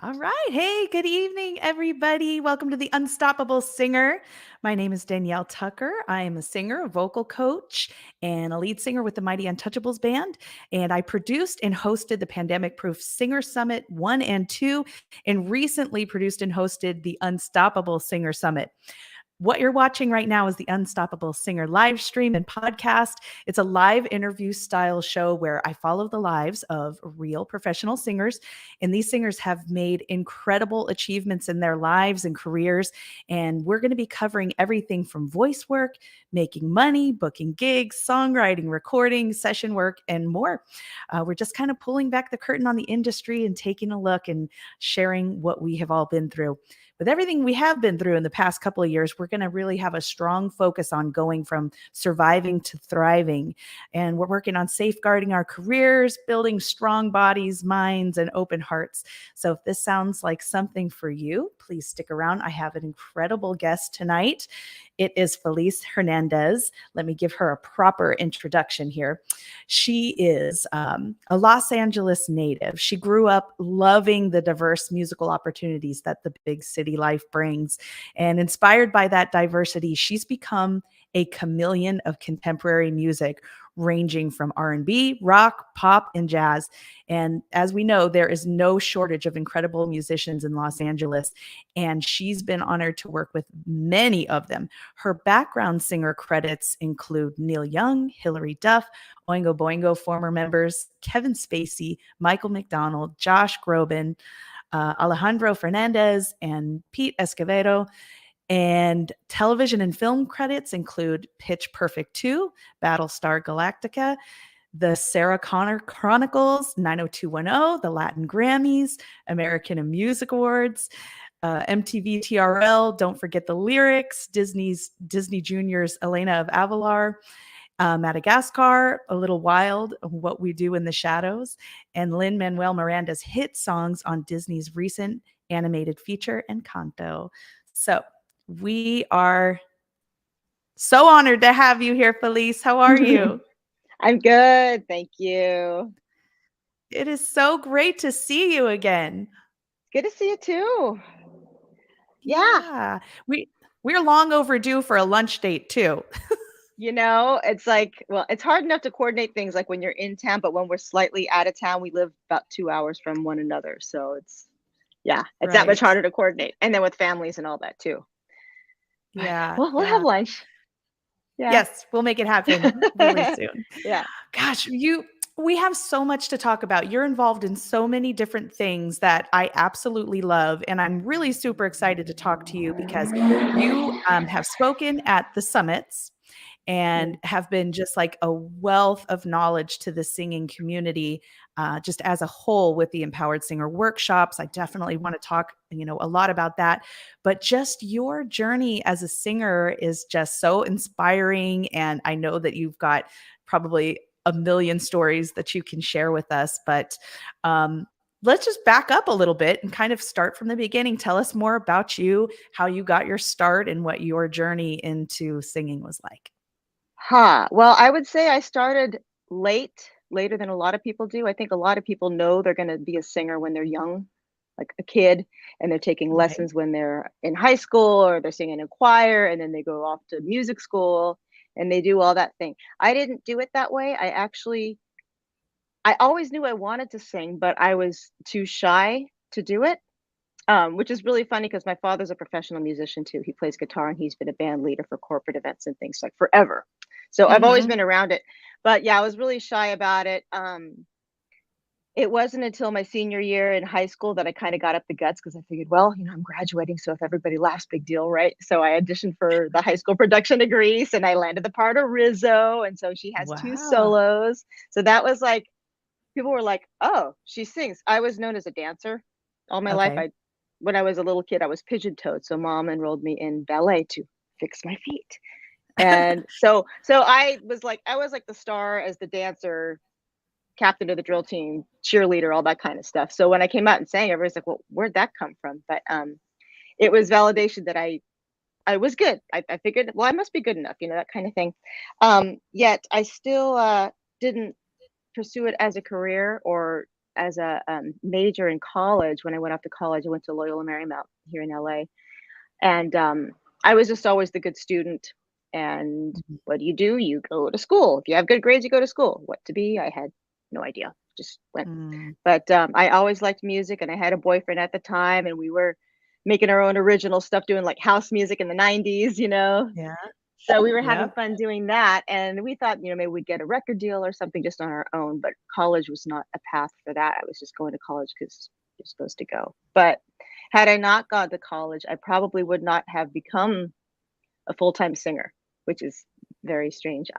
All right. Hey, good evening, everybody. Welcome to The Unstoppable Singer. My name is Danielle Tucker. I am a singer, a vocal coach, and a lead singer with the Mighty Untouchables Band. And I produced and hosted the Pandemic Proof Singer Summit 1 and 2, and recently produced and hosted the Unstoppable Singer Summit. What you're watching right now is the Unstoppable Singer live stream and podcast. It's a live interview style show where I follow the lives of real professional singers. And these singers have made incredible achievements in their lives and careers. And we're going to be covering everything from voice work, making money, booking gigs, songwriting, recording, session work, and more. We're just kind of pulling back the curtain on the industry and taking a look and sharing what we have all been through. With everything we have been through in the past couple of years, we're going to really have a strong focus on going from surviving to thriving. And we're working on safeguarding our careers, building strong bodies, minds, and open hearts. So if this sounds like something for you, please stick around. I have an incredible guest tonight. It is Felice Hernandez. Let me give her a proper introduction here. She is a Los Angeles native. She grew up loving the diverse musical opportunities that the big city life brings. And inspired by that diversity, she's become a chameleon of contemporary music, ranging from R&B, rock, pop, and jazz. And as we know, there is no shortage of incredible musicians in Los Angeles, and she's been honored to work with many of them. Her background singer credits include Neil Young, Hilary Duff, Oingo Boingo former members, Kevin Spacey, Michael McDonald, Josh Groban, Alejandro Fernandez, and Pete Escovedo. And television and film credits include Pitch Perfect 2, Battlestar Galactica, the Sarah Connor Chronicles, 90210, the Latin Grammys, American Music Awards, MTV TRL, Don't Forget the Lyrics, Disney Junior's Elena of Avaloir, Madagascar, A Little Wild, What We Do in the Shadows, and Lin-Manuel Miranda's hit songs on Disney's recent animated feature, Encanto. So we are so honored to have you here, Felice. How are you? I'm good. Thank you. It is so great to see you again. Good to see you too. Yeah. Yeah. We're long overdue for a lunch date too. It's like, well, it's hard enough to coordinate things like when you're in town, but when we're slightly out of town, we live about 2 hours from one another. So it's that much Right. harder to coordinate. And then with families and all that too. Yeah. Well, we'll have Yeah. lunch. Yeah. Yes, we'll make it happen really soon. Yeah. Gosh, we have so much to talk about. You're involved in so many different things that I absolutely love. And I'm really super excited to talk to you because you have spoken at the summits and have been just like a wealth of knowledge to the singing community, just as a whole with the Empowered Singer workshops. I definitely want to talk, a lot about that. But just your journey as a singer is just so inspiring. And I know that you've got probably a million stories that you can share with us. But let's just back up a little bit and kind of start from the beginning. Tell us more about you, how you got your start, and what your journey into singing was like. Well, I would say I started later than a lot of people do. I think a lot of people know they're going to be a singer when they're young, like a kid, and they're taking Right. lessons when they're in high school or they're singing in choir and then they go off to music school and they do all that thing. I didn't do it that way. I always knew I wanted to sing, but I was too shy to do it. Which is really funny because my father's a professional musician too. He plays guitar and he's been a band leader for corporate events and things like forever. So I've always been around it. But yeah, I was really shy about it. It wasn't until my senior year in high school that I kind of got up the guts because I figured, well, I'm graduating. So if everybody laughs, big deal, right? So I auditioned for the high school production of Grease and I landed the part of Rizzo. And so she has two Wow. solos. So that was like, people were like, oh, she sings. I was known as a dancer all my life. Okay. When I was a little kid, I was pigeon-toed. So mom enrolled me in ballet to fix my feet. And so I was like the star as the dancer, captain of the drill team, cheerleader, all that kind of stuff. So when I came out and sang, everybody's like, well, where'd that come from? But it was validation that I was good. I figured, well, I must be good enough, that kind of thing. Yet I still didn't pursue it as a career or major in college. When I went off to college, I went to Loyola Marymount here in LA, and I was just always the good student. And Mhm. what do? You go to school. If you have good grades, you go to school. What to be? I had no idea. Just went. Mm. But I always liked music, and I had a boyfriend at the time, and we were making our own original stuff, doing like house music in the 90s, you know. Yeah. So we were having Yep. fun doing that, and we thought, maybe we'd get a record deal or something just on our own, but college was not a path for that. I was just going to college because you're supposed to go. But had I not gone to college, I probably would not have become a full-time singer, which is very strange.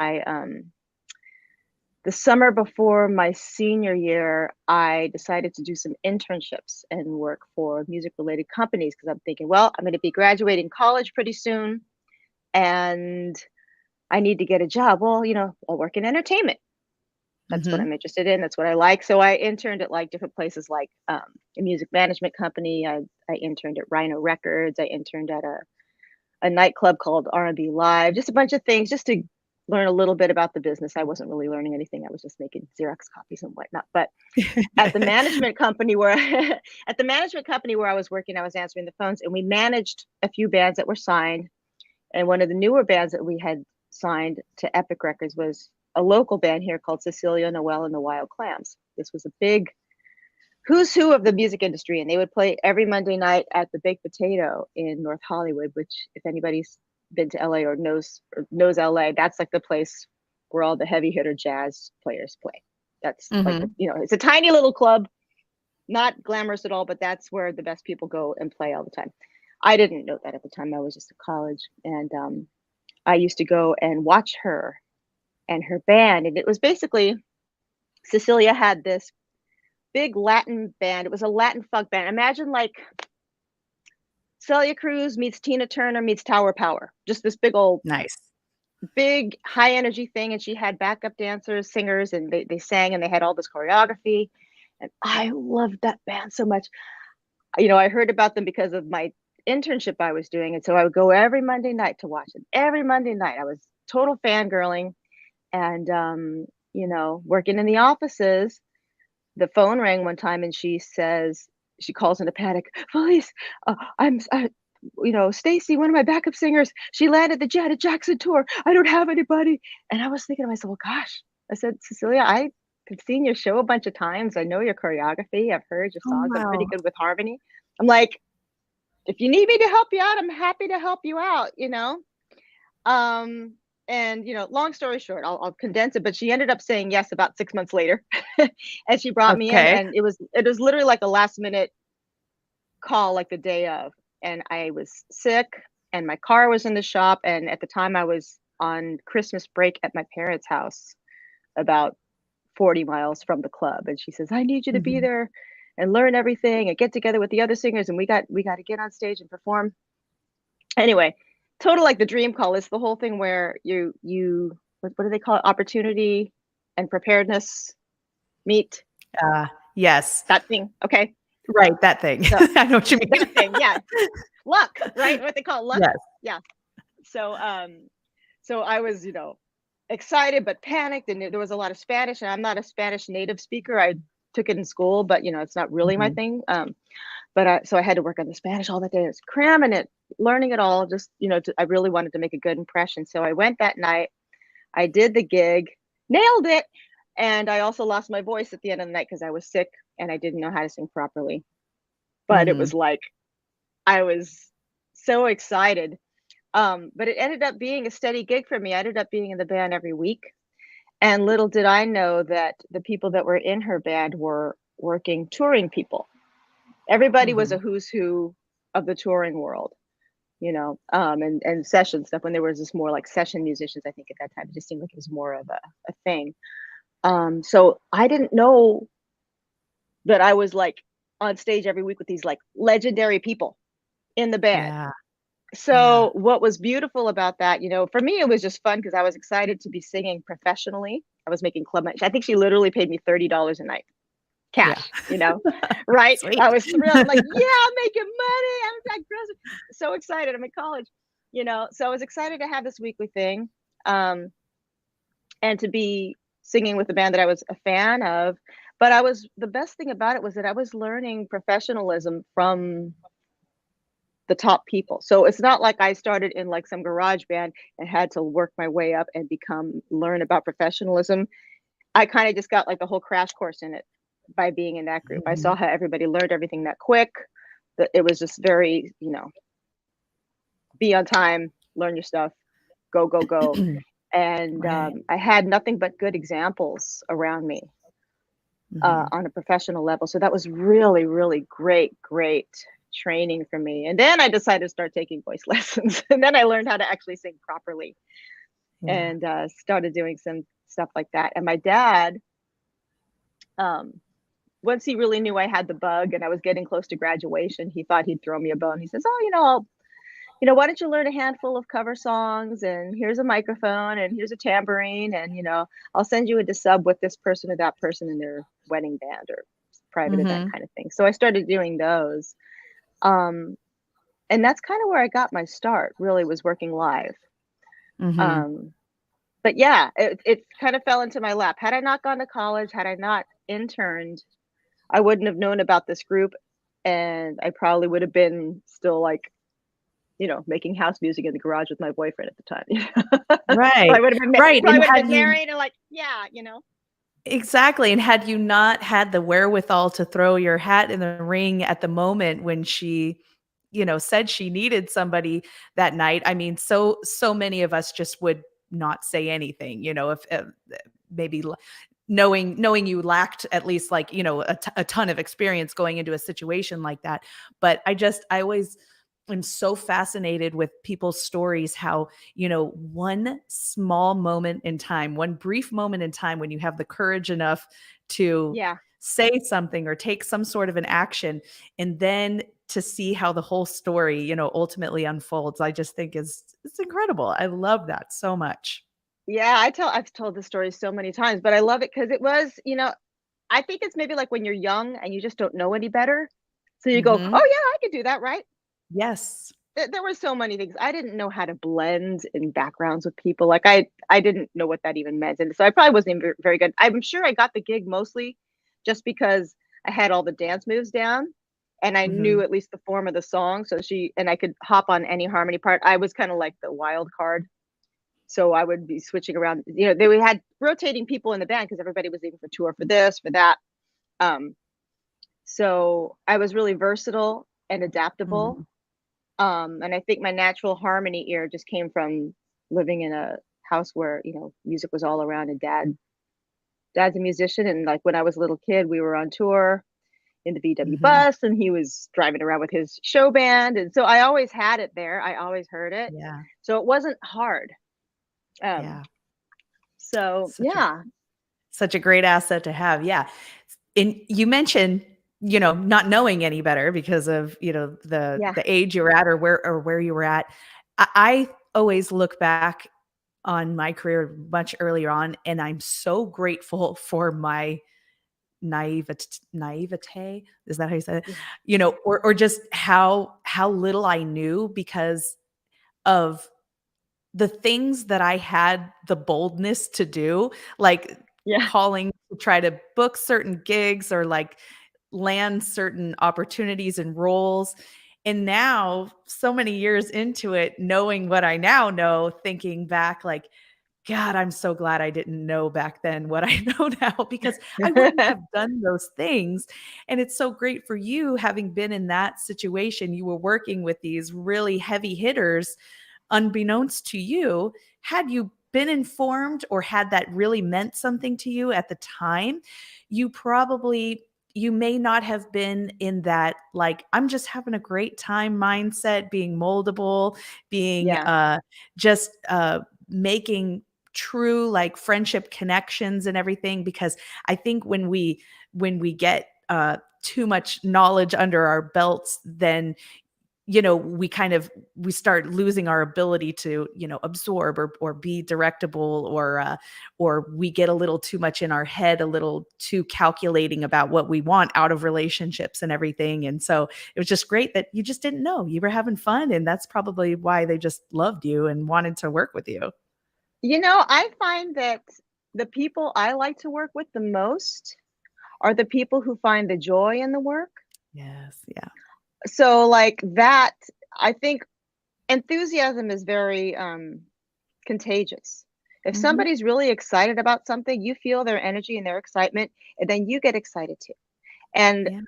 The summer before my senior year, I decided to do some internships and work for music-related companies because I'm thinking, well, I'm gonna be graduating college pretty soon, and I need to get a job. Well, I'll work in entertainment. That's what Mhm. I'm interested in. That's what I like. So I interned at like different places, like a music management company. I interned at Rhino Records. I interned at a nightclub called R&B Live. Just a bunch of things, just to learn a little bit about the business. I wasn't really learning anything. I was just making Xerox copies and whatnot. But at the management company where at the management company where I was working, I was answering the phones, and we managed a few bands that were signed. And one of the newer bands that we had signed to Epic Records was a local band here called Cecilia Noel and the Wild Clams. This was a big who's who of the music industry, and they would play every Monday night at the Baked Potato in North Hollywood, which, if anybody's been to LA or knows LA, that's like the place where all the heavy hitter jazz players play. That's like Mhm. it's a tiny little club, not glamorous at all, but that's where the best people go and play all the time. I didn't know that at the time. I was just in college, and I used to go and watch her and her band, and it was basically Cecilia had this big Latin band. It was a Latin funk band. Imagine like Celia Cruz meets Tina Turner meets Tower Power. Just this Nice. big high energy thing. And she had backup dancers, singers, and they sang, and they had all this choreography. And I loved that band so much. I heard about them because of my internship I was doing. And so I would go every Monday night to watch it. Every Monday night. I was total fangirling. And working in the offices, the phone rang one time, and she calls in a panic, Felice, Stacy, one of my backup singers, she landed the Janet Jackson tour. I don't have anybody. And I was thinking to myself, well, gosh, I said, Cecilia, I've seen your show a bunch of times. I know your choreography. I've heard your Oh, songs. I'm pretty wow. good with harmony. I'm like, if you need me to help you out, I'm happy to help you out, Um, and long story short, I'll condense it, but she ended up saying yes about 6 months later. And she brought me in, Okay. and it was literally like a last minute call, like the day of. And I was sick, and my car was in the shop, and at the time I was on Christmas break at my parents' house, about 40 miles from the club. And she says, I need you to be Mhm. there and learn everything and get together with the other singers, and we got to get on stage and perform. Anyway, total like the dream call. It's the whole thing where what do they call it? Opportunity and preparedness meet, Uh, yes. that thing. Okay. Right, that thing. So I know what you mean. that thing, yeah. Luck, right? What they call luck. Yes. Yeah. So so I was, excited but panicked, and there was a lot of Spanish, and I'm not a Spanish native speaker. I took it in school, but it's not really my Mhm. thing. But so I had to work on the Spanish all that day. I was cramming it, learning it all. Just I really wanted to make a good impression. So I went that night. I did the gig, nailed it, and I also lost my voice at the end of the night because I was sick and I didn't know how to sing properly. But it Mhm. was like I was so excited. But it ended up being a steady gig for me. I ended up being in the band every week. And little did I know that the people that were in her band were working touring people. Everybody was a Mhm. who's who of the touring world, and session stuff. When there was just more like session musicians, I think at that time, it just seemed like it was more of a thing. So I didn't know that I was like on stage every week with these like legendary people in the band. Yeah. Yeah. So what was beautiful about that, for me, it was just fun because I was excited to be singing professionally. I was making club night. I think she literally paid me $30 a night, Yeah. cash, right? Sweet. I was thrilled. I'm like, yeah, I'm making money. I was like so excited. I'm in college, So I was excited to have this weekly thing, and to be singing with a band that I was a fan of. but the best thing about it was that I was learning professionalism from the top people. So it's not like I started in like some garage band and had to work my way up and learn about professionalism. I kind of just got like the whole crash course in it by being in that group. I Mhm. saw how everybody learned everything that quick. That it was just very, you know, be on time, learn your stuff, go, go, go. And Right. I had nothing but good examples around me Mhm. on a professional level. So that was really, really great, great training for me. And then I decided to start taking voice lessons. And then I learned how to actually sing properly Yeah. and started doing some stuff like that. And my dad, um, once he really knew I had the bug and I was getting close to graduation, he thought he'd throw me a bone. He says, "Oh, why don't you learn a handful of cover songs? And here's a microphone, and here's a tambourine, and I'll send you into sub with this person or that person in their wedding band or private event Mhm. kind of thing." So I started doing those, um, and that's kind of where I got my start. Really, was working live. Mhm. Um, but yeah, it kind of fell into my lap. Had I not gone to college, had I not interned, I wouldn't have known about this group, and I probably would have been still like, making house music in the garage with my boyfriend at the time. Right. Probably would have been Right, probably and would have had been you married and like, yeah. exactly, and had you not had the wherewithal to throw your hat in the ring at the moment when she, said she needed somebody that night, I mean, so many of us just would not say anything, if, maybe knowing you lacked at least like, a ton of experience going into a situation like that. But I always am so fascinated with people's stories, how, one small moment in time, one brief moment in time when you have the courage enough to Yeah. say something or take some sort of an action, and then to see how the whole story, ultimately unfolds, I just think it's incredible. I love that so much. Yeah, I've told this story so many times, but I love it because it was, I think it's maybe like when you're young and you just don't know any better. So you go, "Oh Mhm. yeah, I could do that, right?" Yes. There were so many things. I didn't know how to blend in backgrounds with people. Like I didn't know what that even meant. And so I probably wasn't even very good. I'm sure I got the gig mostly just because I had all the dance moves down and I knew Mhm. at least the form of the song. And I could hop on any harmony part. I was kind of like the wild card. So I would be switching around. They had rotating people in the band because everybody was leaving for tour for this, for that. Um, so I was really versatile and adaptable. Mhm. And I think my natural harmony ear just came from living in a house where, music was all around, and dad's a musician. And like when I was a little kid, we were on tour in the VW Mhm. bus and he was driving around with his show band. And so I always had it there. I always heard it. Yeah. So it wasn't hard. Um, Yeah. so Such a yeah. such a great asset to have. Yeah. And you mentioned, not knowing any better because of, Yeah. the age you were at, or where you were at. I always look back on my career much earlier on, and I'm so grateful for my naivete. Is that how you say it? Yeah. Or just how little I knew because of the things that I had the boldness to do, like Yeah. calling to try to book certain gigs or like land certain opportunities and roles. And now, so many years into it, knowing what I now know, thinking back, like, God, I'm so glad I didn't know back then what I know now, because I wouldn't have done those things. And it's so great for you having been in that situation. You were working with these really heavy hitters unbeknownst to you. Had you been informed or had that really meant something to you at the time, you may not have been in that, like, I'm just having a great time mindset, being moldable, being Yeah. just making true like friendship connections and everything. Because I think when we get too much knowledge under our belts, then we start losing our ability to absorb or be directable, or we get a little too much in our head, a little too calculating about what we want out of relationships and everything. And so it was just great that you just didn't know, you were having fun, and that's probably why they just loved you and wanted to work with you. I find that the people I like to work with the most are the people who find the joy in the work. Yes. Yeah. So like that, I think enthusiasm is very contagious. If Mhm. somebody's really excited about something, you feel their energy and their excitement, and then you get excited too. And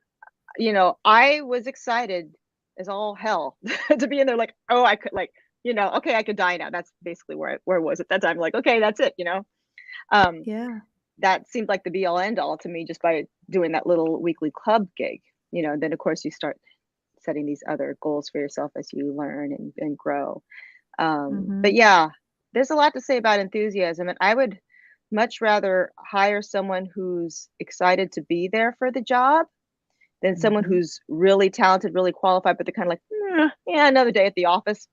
Yeah. I was excited as all hell to be in there. Like, oh, I could like, okay, I could die now. That's basically where I was at that time. Like, okay, that's it. Um, Yeah. that seemed like the be all end all to me just by doing that little weekly club gig. Then of course you start setting these other goals for yourself as you learn and grow. But Mhm. yeah, there's a lot to say about enthusiasm, and I would much rather hire someone who's excited to be there for the job than someone Mhm. who's really talented, really qualified, but they're kind of like, yeah, another day at the office.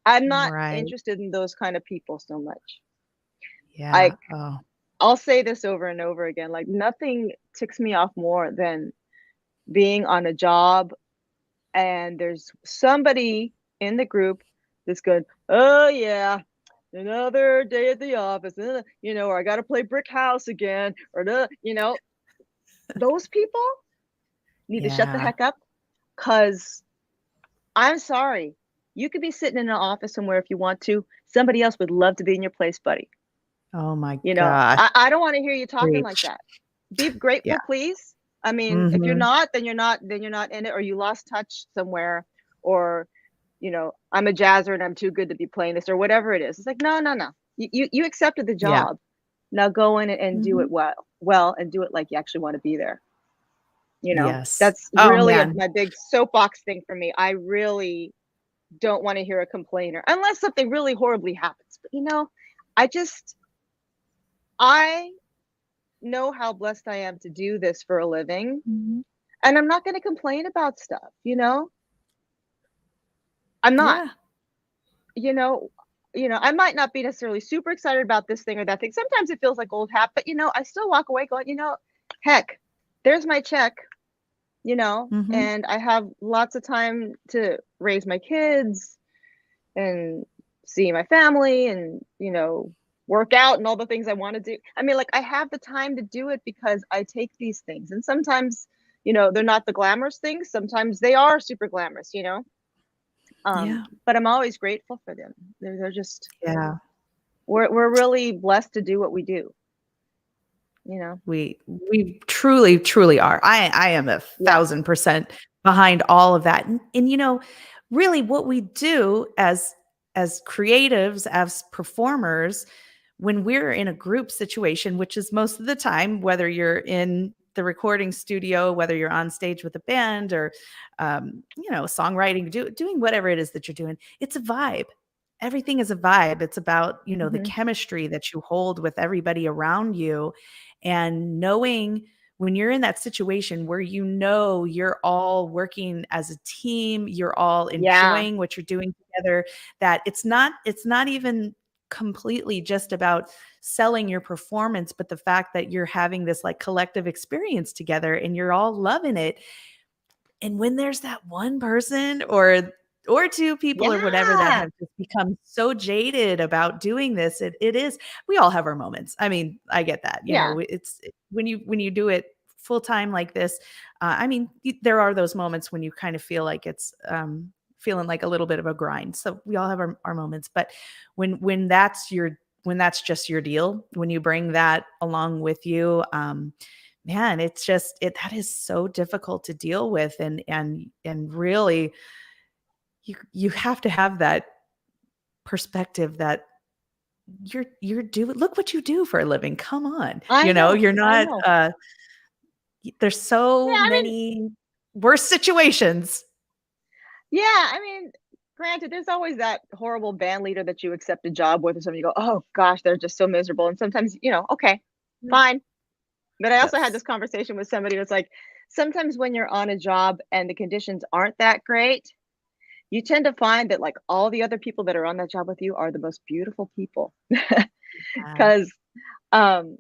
I'm not Right. interested in those kind of people so much. I Yeah. Oh. I'll say this over and over again, like nothing ticks me off more than being on a job and there's somebody in the group that's going, "Oh yeah, another day at the office, or I got to play brick house again, or those people need to shut the Yeah. heck up, cuz I'm sorry. You could be sitting in an office somewhere if you want to. Somebody else would love to be in your place, buddy. Oh my gosh. I don't want to hear you talking like Preach. that. Be Yeah. grateful, please. I mean, if you're Mhm. not, then you're not in it, or you lost touch somewhere, or I'm a jazzer and I'm too good to be playing this, or whatever it is. It's like, no, no, no. You accepted the Yeah. job. Now go in and do Mhm. it well, and do it like you actually want to be there. Yes. That's Oh, really man. my big soapbox thing for me. I really don't want to hear a complainer unless something really horribly happens. But I know how blessed I am to do this for a living, Mhm. and I'm not going to complain about stuff. I'm not. Yeah. You know I might not be necessarily super excited about this thing or that thing. Sometimes it feels like old hat, but I still walk away going, heck, there's my check, Mhm. and I have lots of time to raise my kids and see my family and, work out and all the things I want to do. I mean, like I have the time to do it because I take these things. And sometimes, they're not the glamorous things. Sometimes they are super glamorous. Yeah. But I'm always grateful for them. They're just Yeah. we're really blessed to do what we do. We truly, truly are. I am a Yeah. 1,000% behind all of that. And really what we do as creatives, as performers, when we're in a group situation, which is most of the time, whether you're in the recording studio, whether you're on stage with a band or songwriting, doing whatever it is that you're doing, it's a vibe. Everything is a vibe. It's about, the Hmm. chemistry that you hold with everybody around you, and knowing when you're in that situation where you're all working as a team, you're all Yeah. enjoying what you're doing together, that it's not even completely just about selling your performance, but the fact that you're having this like collective experience together and you're all loving it. And when there's that one person or two people or whatever that Yeah. have just become so jaded about doing this, it is, we all have our moments. I mean, I get that. Yeah. When you do it full time like this, I mean, there are those moments when you kind of feel like it's feeling like a little bit of a grind. So we all have our moments, but when that's just your deal, when you bring that along with you, man, it's just that is so difficult to deal with, and really you have to have that perspective that you're doing, look what you do for a living. Come on. I know. You're I not know. there's Yeah. so I mean, many worse situations. yeah. I mean, granted, there's always that horrible band leader that you accept a job with, or something. You go, oh gosh, they're just so miserable. And sometimes, okay, Yeah. fine. But I also had Yes. this conversation with somebody that's like, sometimes when you're on a job and the conditions aren't that great, you tend to find that like all the other people that are on that job with you are the most beautiful people. Yeah. Because um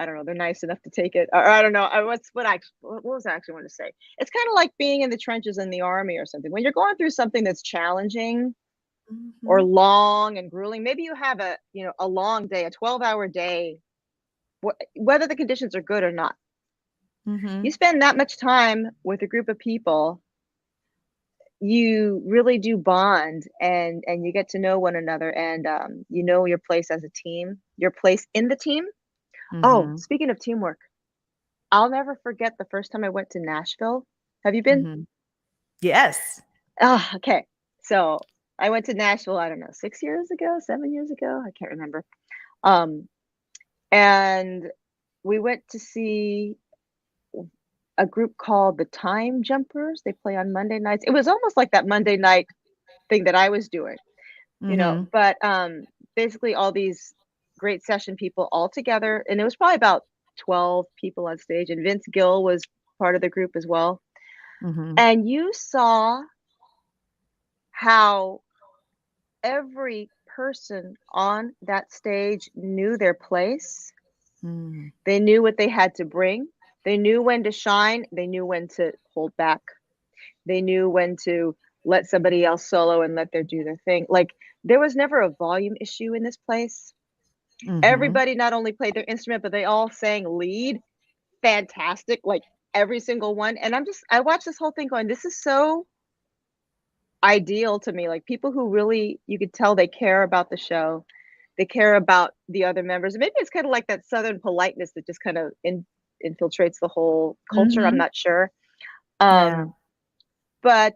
I don't know, they're nice enough to take it. Or I don't know. What was I actually want to say? It's kind of like being in the trenches in the army or something. When you're going through something that's challenging or Mhm. long and grueling, maybe you have a long day, a 12-hour day, whether the conditions are good or not. You Mhm. spend that much time with a group of people, you really do bond and you get to know one another and, you know your place as a team, your place in the team. Oh, Mhm. speaking of teamwork, I'll never forget the first time I went to Nashville. Have you been? Mhm. Yes. Ah, okay. So, I went to Nashville, I don't know, 6 years ago, 7 years ago? I can't remember. Um, and we went to see a group called the Time Jumpers. They play on Monday nights. It was almost like that Monday night thing that I was doing, Mhm. but, basically all these great session people all together, and it was probably about 12 people on stage, and Vince Gill was part of the group as well. Mhm. And you saw how every person on that stage knew their place. Mm. They knew what they had to bring. They knew when to shine. They knew when to hold back. They knew when to let somebody else solo and let them do their thing. Like, there was never a volume issue in this place. Mhm. Everybody not only played their instrument, but they all sang lead. Fantastic, like, every single one, and I watched this whole thing going, "This is so ideal to me," like, people who really you could tell they care about the show, they care about the other members, maybe it's kinda like that Southern politeness that just kind of infiltrates the whole culture, I'm Mhm. not sure, Yeah. um, but,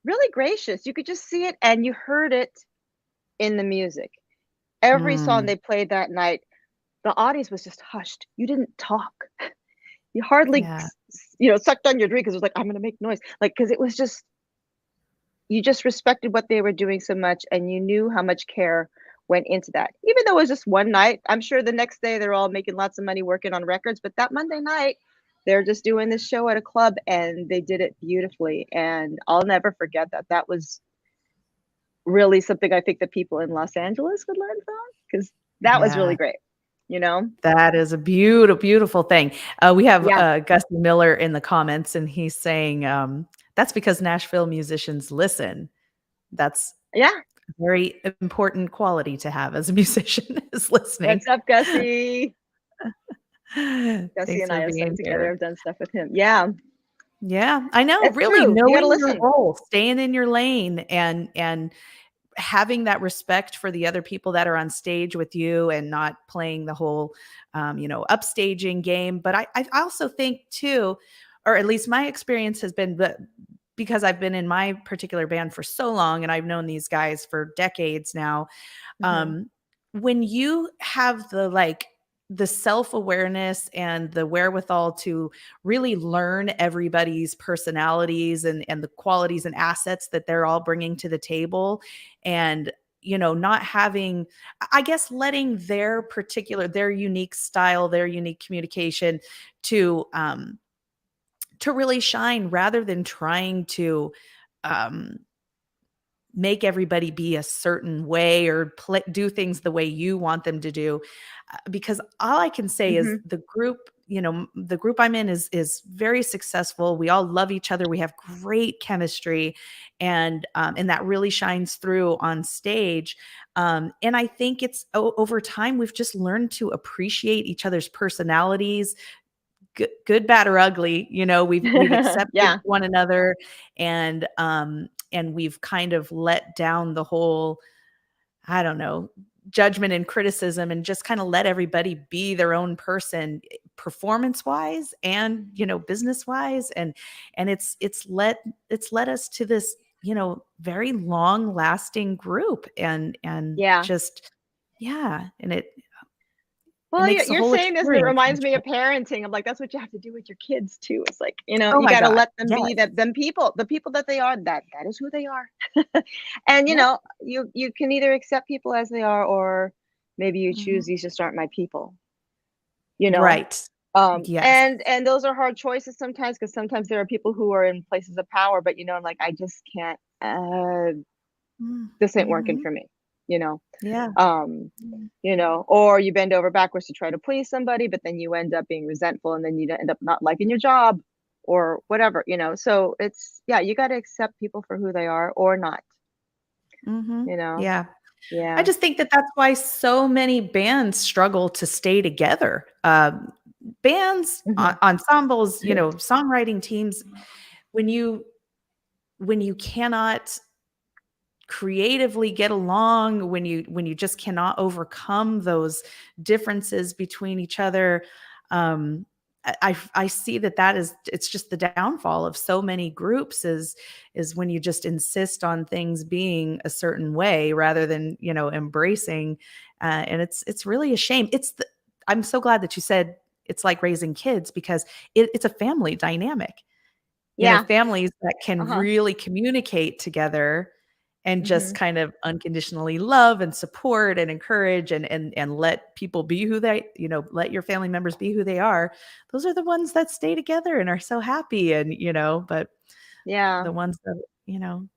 really gracious, you could just see it and you heard it in the music. Every song Mm. they played that night, the audience was just hushed, you didn't talk. You hardly Yeah. sucked on your drink 'cause it was like, "I'm gonna make noise," like, 'cause it was just you just respected what they were doing so much, and you knew how much care went into that. Even though it was just one night, I'm sure the next day they're all making lots of money working on records, but that Monday night, they're just doing this show at a club, and they did it beautifully, and I'll never forget that. That was really something I think the people in Los Angeles would learn from, 'cause that was really Yeah. great, you know? That is a beautiful thing. We have, Yeah. Gussie Miller in the comments, and he's saying, "That's because Nashville musicians listen." That's Yeah. a very important quality to have as a musician is listening. What's up, Gussie? Gussie Thanks and I for have sung being together, here. I've done stuff with him. Yeah, Yeah, I know, it's really true, you gotta knowing your listen. role, staying in your lane, and having that respect for the other people that are on stage with you and not playing the whole, upstaging game. But I also think too, or at least my experience has been that because I've been in my particular band for so long and I've known these guys for decades now, Mhm. um, when you have the self-awareness and the wherewithal to really learn everybody's personalities and the qualities and assets that they're all bringing to the table, and not having, I guess, letting their unique style, their unique communication to really shine rather than trying to um make everybody be a certain way or do things the way you want them to do. Because all I can say is Mhm. the group, the group I'm in is very successful. We all love each other. We have great chemistry, and that really shines through on stage. And I think it's over time we've just learned to appreciate each other's personalities, good, bad, or ugly. We've accepted Yeah. one another, and we've kind of let down the whole, I don't know, judgment and criticism, and just kind of let everybody be their own person, performance wise and business wise, and it's led us to this very long lasting group, and Yeah. just, yeah, and it Well, makes the you're whole saying this, and it experience reminds me of magical. parenting. I'm like, that's what you have to do with your kids too. It's like, Oh you my gotta god, let them be yes. that them people, the people that they are, that is who they are. And, Yep. you can either accept people as they are, or maybe you choose, Mhm. "These just aren't my people," you know? Right. Yes. And those are hard choices sometimes, because sometimes there are people who are in places of power, but, I'm like, "I just can't, Mm, this ain't working mhm. for me," you know? Yeah. Um, Mm. or you bend over backwards to try to please somebody, but then you end up being resentful and then you end up not liking your job or whatever. So it's, yeah, you got to accept people for who they are or not, Mhm. you know? Yeah. I Yeah. just think that that's why so many bands struggle to stay together. bands, Mhm. ensembles, you know, songwriting teams, when you cannot creatively get along, when you just cannot overcome those differences between each other, I see that is, it's just the downfall of so many groups, is when you just insist on things being a certain way rather than, you know, embracing, and it's really a shame. I'm so glad that you said it's like raising kids, because it's a family dynamic. You know, Yeah. families that can Uh-huh. really communicate together and just Mhm. kind of unconditionally love and support and encourage, and let people be who they, you know, let your family members be who they are. Those are the ones that stay together and are so happy, and, you know, but Yeah. the ones that, you know,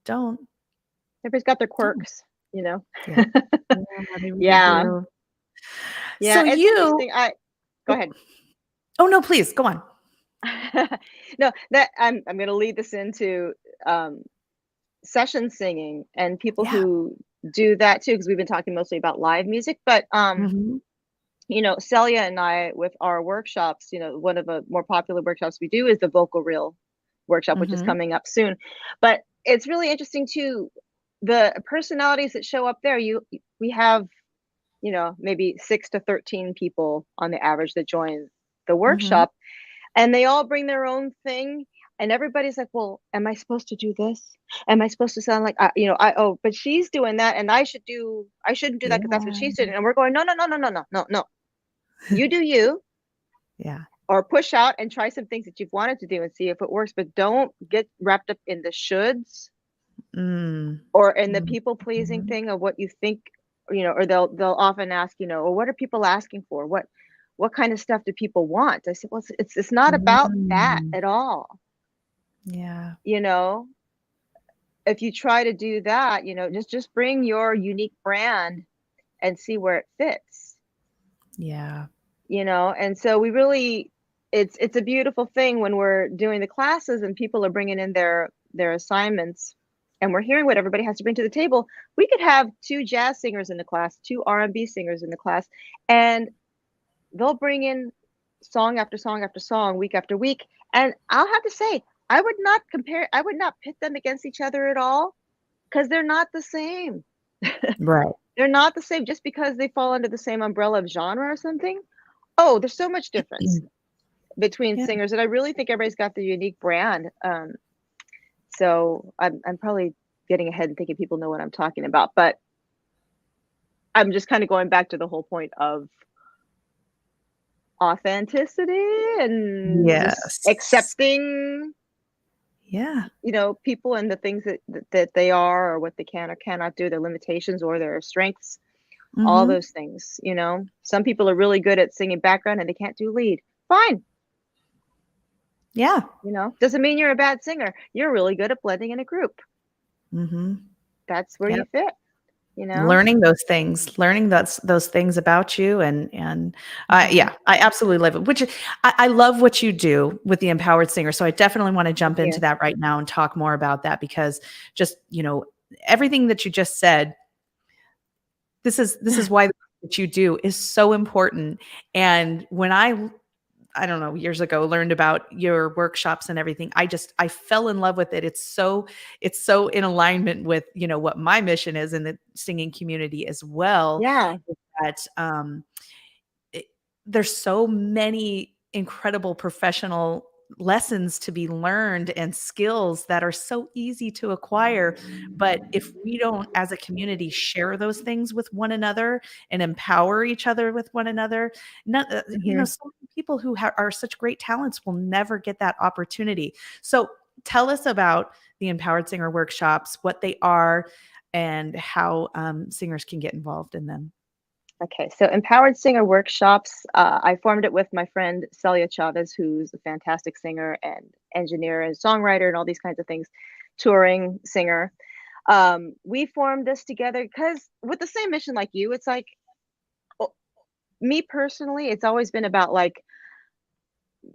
Everybody's got their don't. quirks, you know? Yeah. Yeah, they really Yeah. do. Yeah, So it's you interesting. Go oh, ahead. oh, no, please, go on. No, that I'm gonna lead this into, um, session singing and people Yeah. who do that too, because 'cause we've been talking mostly about live music, but, Mhm. you know, Celia and I, with our workshops, you know, one of the more popular workshops we do is the vocal reel workshop, which is Mhm. coming up soon. But it's really interesting too, the personalities that show up there. We have, you know, maybe 6 to 13 people on the average that join the Mhm. workshop, and they all bring their own thing. And everybody's like, well, am I supposed to do this? Am I supposed to sound like, you know, oh, but she's doing that, and I shouldn't do that because that's what she's Yeah. doing. And we're going, no, no, no, no, no, no, no, no. You do you, Yeah. or push out and try some things that you've wanted to do and see if it works, but don't get wrapped up in the shoulds Mm. or in the people pleasing Mhm. thing of what you think, you know, or they'll often ask, you know, well, what are people asking for? What kind of stuff do people want? I said, well, it's not about that Mm. at all. Yeah. You know, if you try to do that, you know, just bring your unique brand and see where it fits, Yeah. you know. And so we really, it's a beautiful thing when we're doing the classes and people are bringing in their assignments and we're hearing what everybody has to bring to the table. We could have two jazz singers in the class, two R&B singers in the class, and they'll bring in song after song after song, week after week. And I'll have to say, I would not pit them against each other at all, because they're not the same. Right. They're not the same just because they fall under the same umbrella of genre or something. Oh, there's so much difference between Yeah. singers, and I really think everybody's got their unique brand. So I'm probably getting ahead and thinking people know what I'm talking about, but I'm just kind of going back to the whole point of authenticity and just Yes. accepting, Yeah. you know, people and the things that they are or what they can or cannot do, their limitations or their strengths, all Mhm. those things, you know. Some people are really good at singing background and they can't do lead. Fine, Yeah. you know. Doesn't mean you're a bad singer. You're really good at blending in a group. Mhm. That's where you Yep. fit, you know. Learning those things, learning those things about you, and Mhm. yeah, I absolutely love it. I love what you do with the empowered singer. So I definitely want to Thank jump into you. that right now and talk more about that, because just, you know, everything that you just said, this is why what you do is so important. And when I don't know, years ago, learned about your workshops and everything, I fell in love with it. It's so in alignment with, you know, what my mission is in the singing community as well, Yeah. that it, there's so many incredible professional lessons to be learned and skills that are so easy to acquire, but if we don't as a community share those things with one another and empower each other with one another, not, you know, Mhm. so many people who are such great talents will never get that opportunity. So tell us about the empowered singer workshops, what they are, and how singers can get involved in them. Okay, so Empowered Singer Workshops, I formed it with my friend Celia Chavez, who's a fantastic singer and engineer and songwriter and all these kinds of things, touring singer. We formed this together because with the same mission like you, it's like, oh, me personally, it's always been about like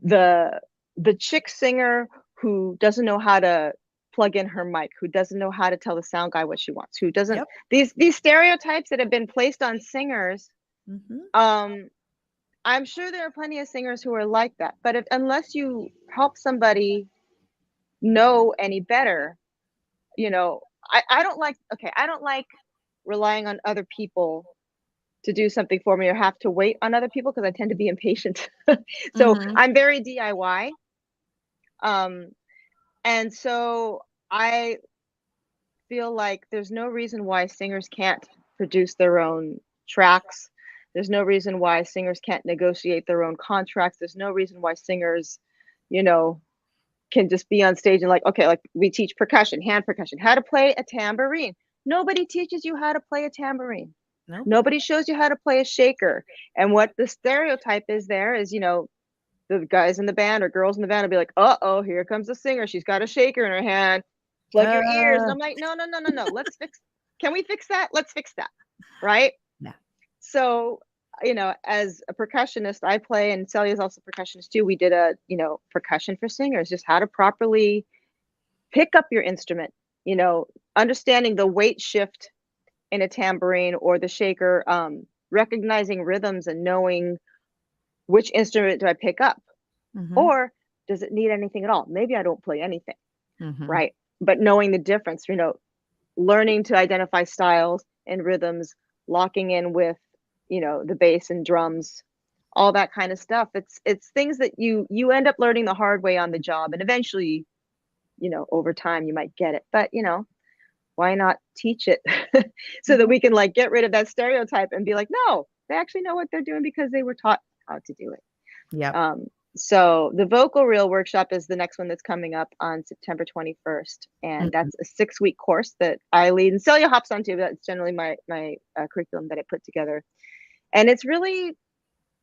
the the chick singer who doesn't know how to plug in her mic, who doesn't know how to tell the sound guy what she wants, who doesn't, Yep. these stereotypes that have been placed on singers. Mhm. Um, I'm sure there are plenty of singers who are like that, but unless you help somebody know any better, you know, I don't like, okay, I don't like relying on other people to do something for me or have to wait on other people because I tend to be impatient. So Mhm. I'm very DIY. And so I feel like there's no reason why singers can't produce their own tracks. There's no reason why singers can't negotiate their own contracts. There's no reason why singers, you know, can just be on stage and like, okay, like we teach percussion, hand percussion, how to play a tambourine. Nobody teaches you how to play a tambourine. Nope. Nobody shows you how to play a shaker. And what the stereotype is there is, you know, the guys in the band or girls in the band will be like, uh-oh, here comes the singer. She's got a shaker in her hand. Plug your ears. And Uh, I'm like, no, no, no, no, no. Let's fix, can we fix that? Let's fix that. Right. yeah. So, you know, as a percussionist, I play, and Celia is also a percussionist too. We did a, you know, percussion for singers, just how to properly pick up your instrument, you know, understanding the weight shift in a tambourine or the shaker, recognizing rhythms and knowing which instrument do I pick up, Mhm. or does it need anything at all? Maybe I don't play anything, Mhm. right? But knowing the difference, you know, learning to identify styles and rhythms, locking in with, you know, the bass and drums, all that kind of stuff. It's things that you end up learning the hard way on the job, and eventually, you know, over time you might get it. But, you know, why not teach it so that Mhm. we can like get rid of that stereotype and be like, no, they actually know what they're doing because they were taught how to do it. Yep. So the vocal reel workshop is the next one that's coming up on September 21st, and Mhm. that's a 6-week course that I lead, and Celia hops onto. That's generally my curriculum that I put together, and it's really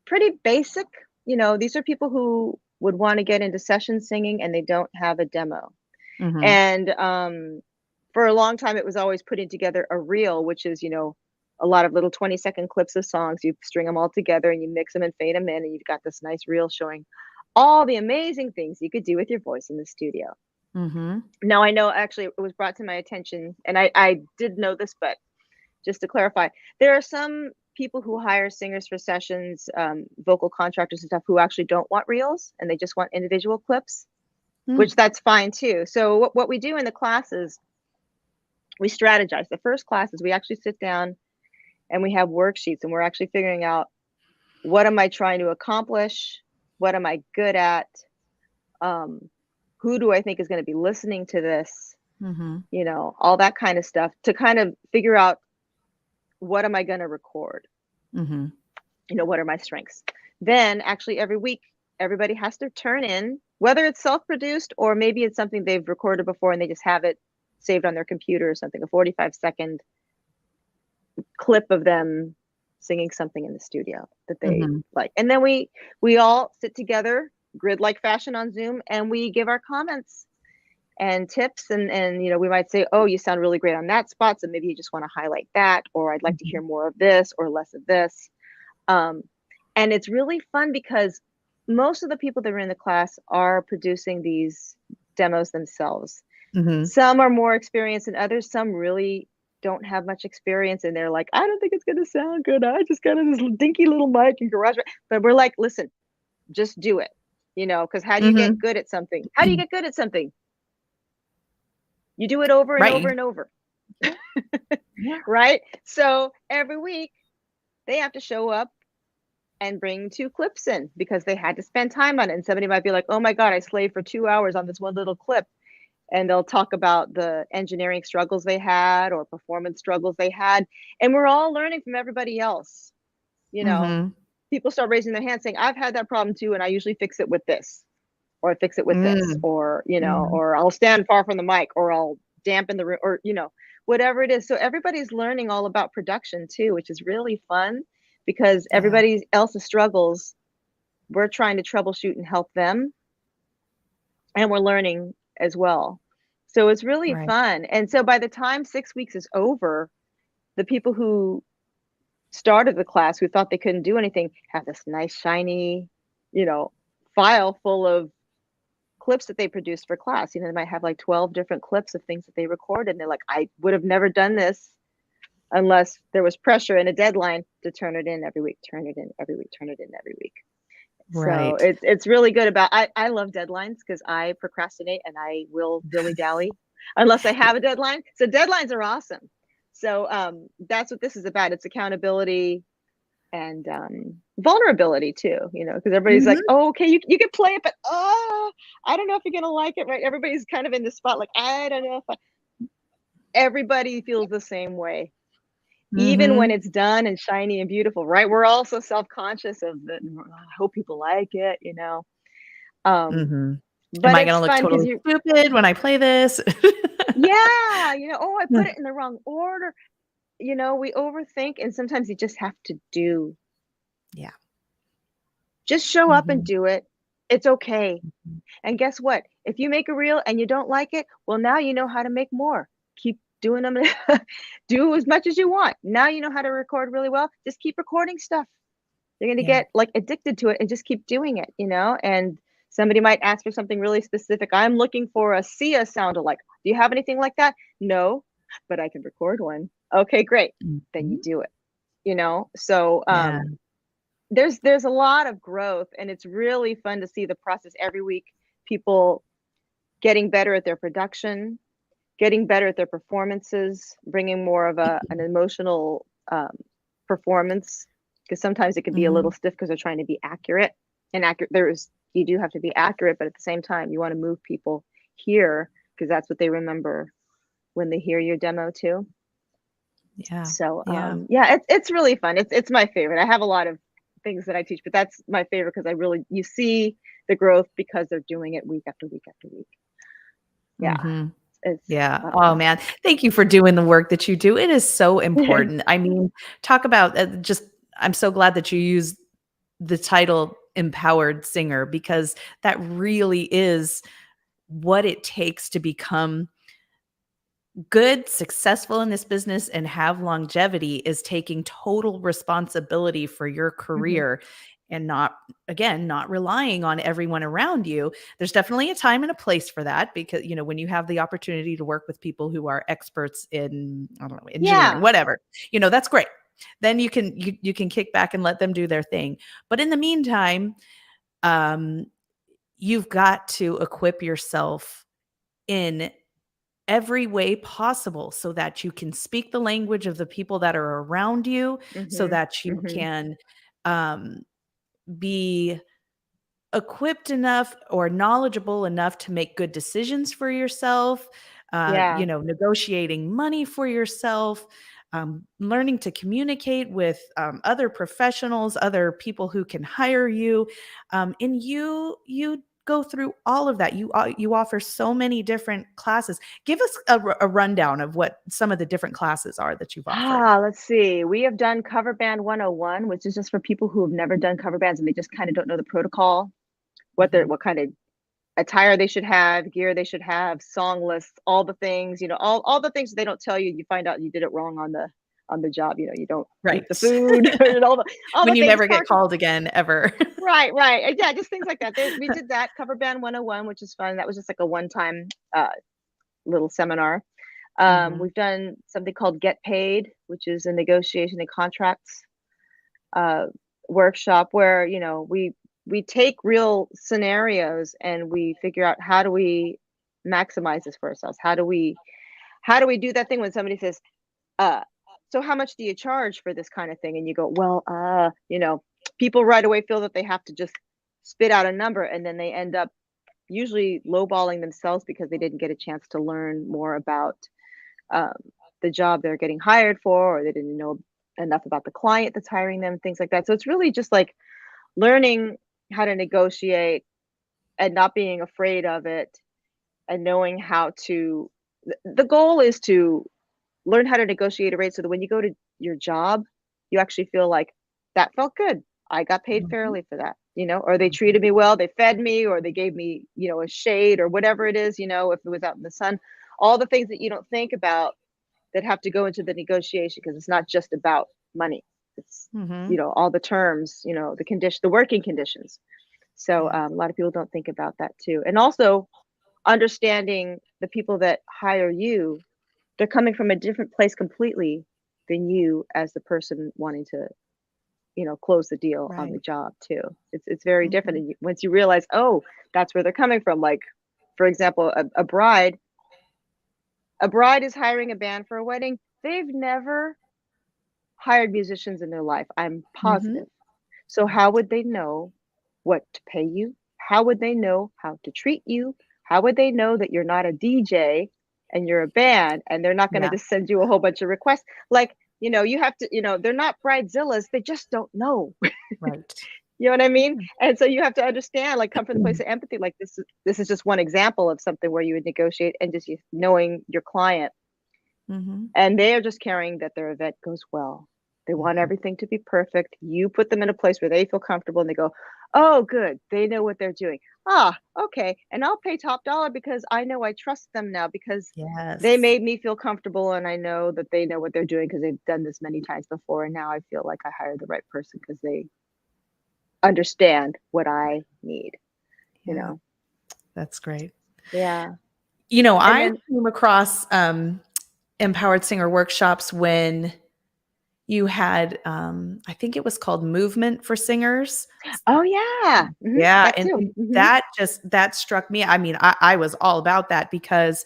pretty basic. You know, these are people who would want to get into session singing and they don't have a demo. Mhm. And for a long time, it was always putting together a reel, which is, you know, a lot of little 20-second clips of songs. You string them all together and you mix them and fade them in, and you've got this nice reel showing all the amazing things you could do with your voice in the studio. Mhm. Now, I know actually it was brought to my attention, and I did know this, but just to clarify, there are some people who hire singers for sessions, vocal contractors and stuff, who actually don't want reels and they just want individual clips, Mm. which that's fine too. So what we do in the classes, we strategize. The first class is we actually sit down and we have worksheets, and we're actually figuring out, what am I trying to accomplish? What am I good at? Um, who do I think is going to be listening to this? Mhm. You know, all that kind of stuff, to kind of figure out, what am I going to record? Mhm. You know, what are my strengths? Then actually every week, everybody has to turn in, whether it's self-produced or maybe it's something they've recorded before and they just have it saved on their computer or something, a 45-second clip of them singing something in the studio that they Mhm. like. And then we all sit together, grid-like fashion on Zoom, and we give our comments and tips, and you know, we might say, oh, you sound really great on that spot, so maybe you just want to highlight that, or I'd like to hear Mhm. more of this or less of this. um, and it's really fun because most of the people that are in the class are producing these demos themselves. Mhm. Some are more experienced than others. Some really don't have much experience, and they're like, I don't think it's gonna sound good. I just got this dinky little mic and garage. But we're like, listen, just do it. You know, because how do you get Mhm. good at something? How do you get good at something? You do it over and over Right. and over, Yeah. right? So every week they have to show up and bring 2 clips in because they had to spend time on it. And somebody might be like, oh my God, I slaved for 2 hours on this one little clip. And they'll talk about the engineering struggles they had or performance struggles they had. And we're all learning from everybody else. You know, Mhm. people start raising their hand saying, I've had that problem too, and I usually fix it with this, or I fix it with this, Mm. or, you know, Mhm. or I'll stand far from the mic, or I'll dampen the room, or, you know, whatever it is. So everybody's learning all about production too, which is really fun because Yeah. everybody else's struggles, we're trying to troubleshoot and help them, and we're learning as well. So it's really Right. fun. And so by the time 6 weeks is over, the people who started the class who thought they couldn't do anything have this nice shiny, you know, file full of clips that they produced for class. You know, they might have like 12 different clips of things that they recorded. And they're like, I would have never done this unless there was pressure and a deadline to turn it in every week, turn it in every week, turn it in every week. So Right. it's really good about, I love deadlines because I procrastinate and I will dilly-dally unless I have a deadline. So deadlines are awesome. So that's what this is about. It's accountability and vulnerability too, you know, because everybody's like, Mhm. oh, okay, you can play it, but oh, I don't know if you're gonna like it, right? Everybody's kind of in the spot, like, I don't know if everybody feels the same way. Even when Mhm. it's done and shiny and beautiful, right? We're also self-conscious of the, "Oh, I hope people like it, you know. Um, Mhm. Am but I gonna it's look fun because totally you, stupid when I play this? yeah, you know, oh, I put it in the wrong order. You know, we overthink and sometimes you just have to do. Yeah. Just show up and Mhm. do it. It's okay. Mhm. And guess what? If you make a reel and you don't like it, well, now you know how to make more. Keep doing them. Do as much as you want. Now you know how to record really well. Just keep recording stuff. You're going to Yeah. get like addicted to it and just keep doing it, you know? And somebody might ask for something really specific. I'm looking for a Sia sound alike. Do you have anything like that? No, but I can record one. Okay, great. Then you Mhm. do it, you know? So, Yeah. there's a lot of growth and it's really fun to see the process every week. People getting better at their production, getting better at their performances, bringing more of an emotional performance, because sometimes it can be a little Mhm. stiff because they're trying to be accurate. And accurate, you do have to be accurate, but at the same time you want to move people here because that's what they remember when they hear your demo too. Yeah. So Yeah. yeah, it's really fun. It's my favorite. I have a lot of things that I teach, but that's my favorite because I really, you see the growth because they're doing it week after week after week. Yeah, Mhm. it's Yeah. Oh, man. Thank you for doing the work that you do. It is so important. I mean, talk about, just I'm so glad that you use the title empowered singer because that really is what it takes to become good, successful in this business and have longevity is taking total responsibility for your Mhm. career and not, again, not relying on everyone around you. There's definitely a time and a place for that because, you know, when you have the opportunity to work with people who are experts in, I don't know, engineering, Yeah. whatever, you know, that's great. Then you can kick back and let them do their thing. But in the meantime, um, you've got to equip yourself in every way possible so that you can speak the language of the people that are around you, so Mhm. that you Mhm. can um, be equipped enough or knowledgeable enough to make good decisions for yourself, Yeah. you know, negotiating money for yourself, learning to communicate with other professionals, other people who can hire you, and you go through all of that. You offer so many different classes. Give us a rundown of what some of the different classes are that you've offered. Let's see. We have done Cover Band 101, which is just for people who have never done cover bands and they just kind of don't know the protocol, Mhm. what kind of attire they should have, gear they should have, song lists, all the things, you know, all the things they don't tell you. You find out you did it wrong on the job. You know, you don't eat the Right. food and all When the you things, never get parts of, called again ever. right, right. Yeah, just things like that. We did that Cover Band 101, which is fun. That was just like a one-time little seminar. Mhm. We've done something called Get Paid, which is a negotiation and contracts uh, workshop where, you know, we take real scenarios and we figure out how do we maximize this for ourselves. How do we do that thing when somebody says, uh, so how much do you charge for this kind of thing? And you go, well, you know, people right away feel that they have to just spit out a number and then they end up usually lowballing themselves because they didn't get a chance to learn more about um, the job they're getting hired for, or they didn't know enough about the client that's hiring them, things like that. So it's really just like learning how to negotiate and not being afraid of it and knowing how to. The goal is to learn how to negotiate a rate so that when you go to your job, you actually feel like that felt good. I got paid Mhm. fairly for that, you know, or they Mhm. treated me well, they fed me, or they gave me, you know, a shade or whatever it is, you know, if it was out in the sun, all the things that you don't think about that have to go into the negotiation because it's not just about money. It's, you Mhm. know, all the terms, you know, the condition, the working conditions. So Yeah. a lot of people don't think about that too. And also understanding the people that hire you, they're coming from a different place completely. than you as the person wanting to, close the deal on the Right. job too. It's very different. Mhm. And once you realize, oh, that's where they're coming from. Like, for example, a bride is hiring a band for a wedding. They've never hired musicians in their life. I'm Mhm. positive. So how would they know what to pay you? How would they know how to treat you? How would they know that you're not a DJ and you're a band and they're not going to Yeah. just send you a whole bunch of requests? Like, you have to, they're not bridezillas. They just don't know. Right. You know what I mean? Yeah. And so you have to understand, like, come from the place of empathy. Like, this is just one example of something where you would negotiate and just knowing your client, Mhm. and they are just caring that their event goes well. They want Mhm. everything to be perfect. You put them in a place where they feel comfortable and they go, "Oh, good. They know what they're doing. Ah, okay. And I'll pay top dollar because I know I trust them now because they Yes. made me feel comfortable and I know that they know what they're doing because they've done this many times before. And now I feel like I hired the right person because they understand what I need, you Yeah. know?" That's great. Yeah. And I then, came across empowered singer workshops when you had I think it was called Movement for Singers. oh, yeah. Yeah, That and too. and that struck me. I mean, I was all about that because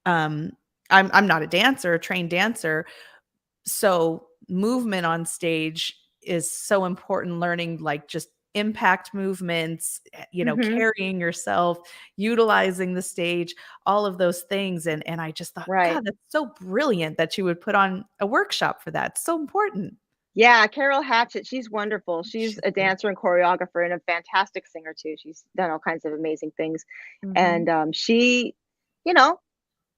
um I'm not a dancer, a trained dancer. So movement on stage is so important, learning like just impact movements, Hmm. carrying yourself, utilizing the stage, all of those things. And I just thought, Right. God, that's so brilliant that you would put on a workshop for that. So important. Yeah, Carol Hatchett, she's wonderful. She's She's a great. dancer and choreographer and a fantastic singer too. She's done all kinds of amazing things. Mhm. And you know,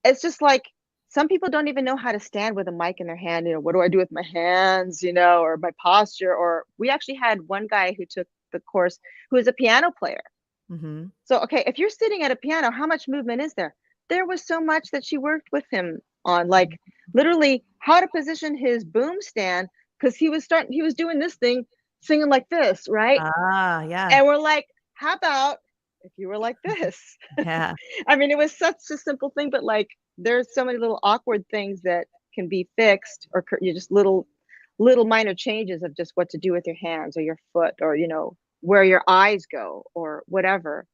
it's just like some people don't even know how to stand with a mic in their hand. What do I do with my hands, or my posture? Or we actually had one guy who took the course who is a piano player. Mhm. So, okay, if you're sitting at a piano, how much movement is there? There was so much that she worked with him on, like literally how to position his boom stand because he was doing this thing, singing like this, right? Ah, yeah. And we're like, how about if you were like this? Yeah. I mean, it was such a simple thing, but like there's so many little awkward things that can be fixed, or you just little minor changes of just what to do with your hands or your foot, or where your eyes go or whatever,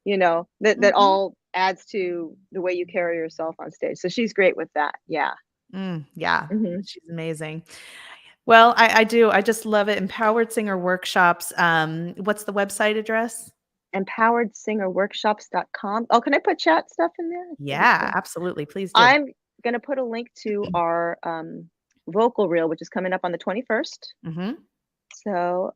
that Mhm. all adds to the way you carry yourself on stage. So she's great with that. Yeah. Yeah, Mhm. she's amazing. Well, I do. I just love it. Empowered Singer Workshops. What's the website address? Empoweredsingerworkshops.com. Oh, can I put chat stuff in there? Let me Yeah, see. absolutely. Please do. I'm gonna put a link to our vocal reel, which is coming up on the 21st. Mhm. So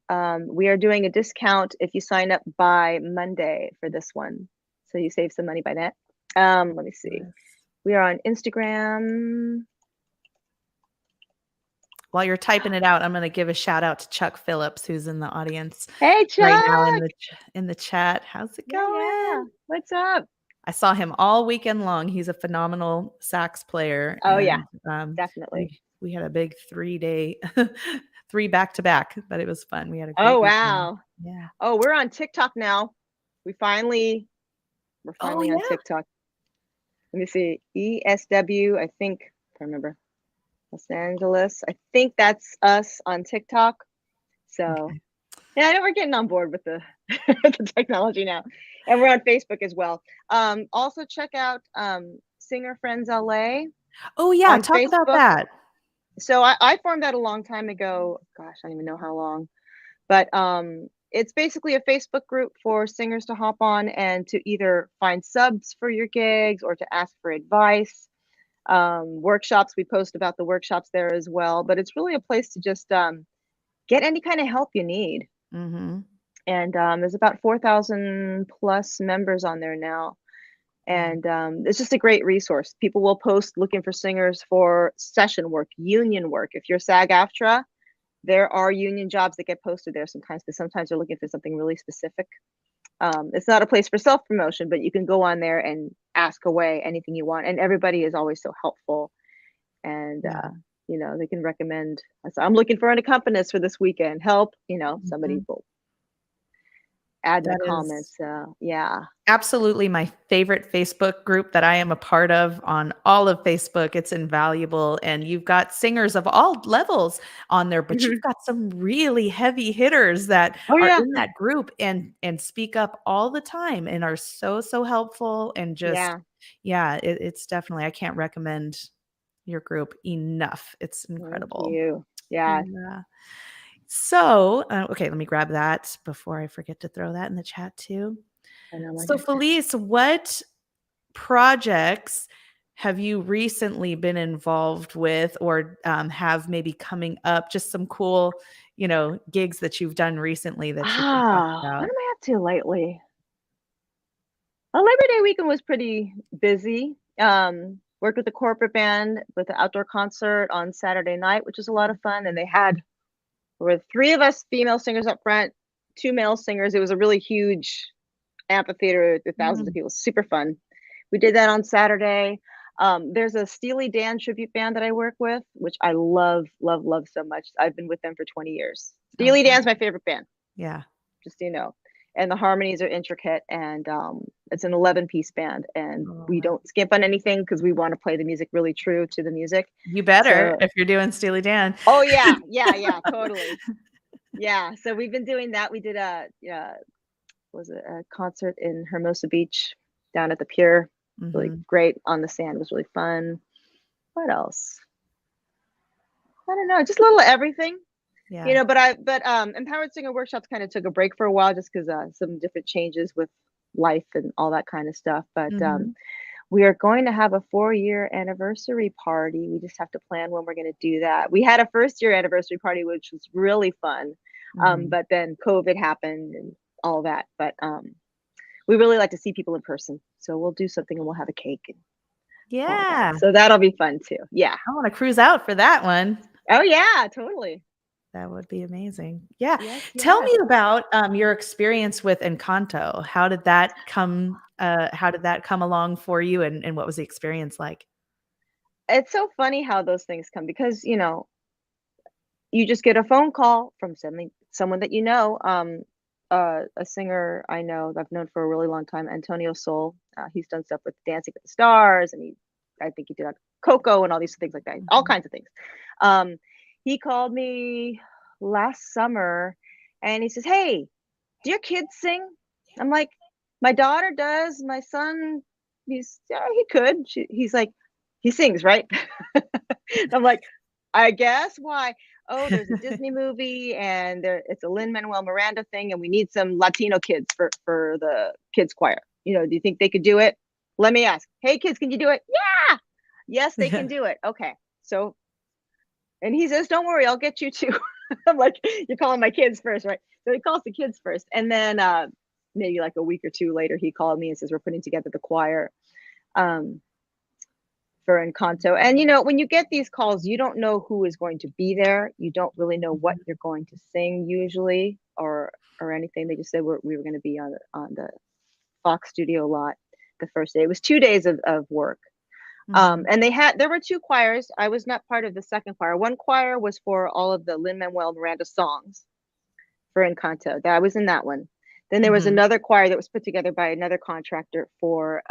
we are doing a discount if you sign up by Monday for this one. So you save some money by that. Let me see. Yes. We are on Instagram. While you're typing it out, I'm gonna give a shout out to Chuck Phillips, who's in the audience Hey, right now Chuck. in the chat. How's it Yeah, yeah. going? What's up? I saw him all weekend long. He's a phenomenal sax player, Oh yeah, and definitely. we had a big 3-day 3 back to back, but it was fun. We had a Oh great weekend. wow. Yeah. Oh, we're on TikTok now. We're Oh, finally on yeah? TikTok. Let me see. ESW, I think, if I remember. Los Angeles. I think that's us on TikTok. So Okay. yeah, I know we're getting on board with the the technology now. And we're on Facebook as well. Also check out Singer Friends LA Oh, yeah, on talk about Facebook. that. So I formed that a long time ago. Gosh, I don't even know how long. But it's basically a Facebook group for singers to hop on and to either find subs for your gigs or to ask for advice. Workshops, we post about the workshops there as well. But it's really a place to just get any kind of help you need. Mhm. And there's about 4,000 plus members on there now. Yeah. And it's just a great resource. People will post looking for singers for session work, union work. If you're SAG-AFTRA, there are union jobs that get posted there sometimes, because sometimes they're looking for something really specific. It's not a place for self promotion, but you can go on there and ask away anything you want, and everybody is always so helpful. And Yeah. they can recommend. So I'm looking for an accompanist for this weekend. Help, somebody Mhm. will add in the That comments. is So yeah. absolutely my favorite Facebook group that I am a part of on all of Facebook. It's invaluable. And you've got singers of all levels on there, but you've Mhm. got some really heavy hitters that Oh are yeah. in that group and speak up all the time and are so, so helpful and just Yeah. yeah, it's definitely I can't recommend your group enough. It's Thank incredible. you. Yeah. Yeah. So, okay, let me grab that before I forget to throw that in the chat too. I know my So, Felice, what projects have you recently been involved with or have maybe coming up? Just some cool, gigs that you've done recently that you can talk What about. am I up to lately? Labor Day weekend was pretty busy. Worked with a corporate band with an outdoor concert on Saturday night, which was a lot of fun. And there were three of us female singers up front, two male singers. It was a really huge amphitheater with thousands of Mm, people. Super fun. We did that on Saturday. There's a Steely Dan tribute band that I work with, which I love, love, love so much. I've been with them for 20 years. oh, Steely wow. Dan's my favorite band, Yeah. just so you know. And the harmonies are intricate, and it's an 11-piece band, and Oh, we wow. don't skimp on anything because we want to play the music really true to the music. You better So, if you're doing Steely Dan. oh yeah, yeah, yeah, totally. Yeah, so we've been doing that. We did a concert in Hermosa Beach down at the pier. Really Mhm. great on the sand. It was really fun. What else? I don't know, just a little of everything. Yeah. But Empowered Singer Workshops kind of took a break for a while just because some different changes with life and all that kind of stuff. But Mhm. we are going to have a 4-year anniversary party. We just have to plan when we're going to do that. We had a first-year anniversary party, which was really fun. Mhm. But then COVID happened and all that. But we really like to see people in person. So we'll do something and we'll have a cake and all that. Yeah. So that'll be fun too. Yeah. I wanna cruise out for that one. Oh yeah, totally. That would be amazing. Yeah. Yes, Tell yes. me about, your experience with Encanto. How did that come along for you, and what was the experience like? It's so funny how those things come because, you just get a phone call from someone that you know. A singer I know that I've known for a really long time, Antonio Sol. He's done stuff with Dancing with the Stars, and I think he did Coco and all these things like that, all Mhm. kinds of things. Um, he called me last summer, and he says, "Hey, do your kids sing?" I'm like, "My daughter does. My son, yeah, he could." He's like, "He sings, right?" I'm like, "I guess. Why?" "Oh, there's a Disney movie, and it's a Lin-Manuel Miranda thing, and we need some Latino kids for the kids choir. Do you think they could do it?" Let me ask. "Hey, kids, can you do it?" "Yeah." "Yes, they can Yeah. do it." "Okay." So, and he says, "Don't worry, I'll get you too." I'm like, "You're calling my kids first, right?" So he calls the kids first, and then maybe like a week or two later, he called me and says, "We're putting together the choir." Um, for Encanto. And when you get these calls, you don't know who is going to be there. You don't really know what Mhm. you're going to sing usually, or anything. They just said we were going to be on the Fox studio lot the first day. It was 2 days of work. Mhm. And there were two choirs. I was not part of the second choir. One choir was for all of the Lin-Manuel Miranda songs for Encanto. That I was in that one. Then there was Mhm. another choir that was put together by another contractor for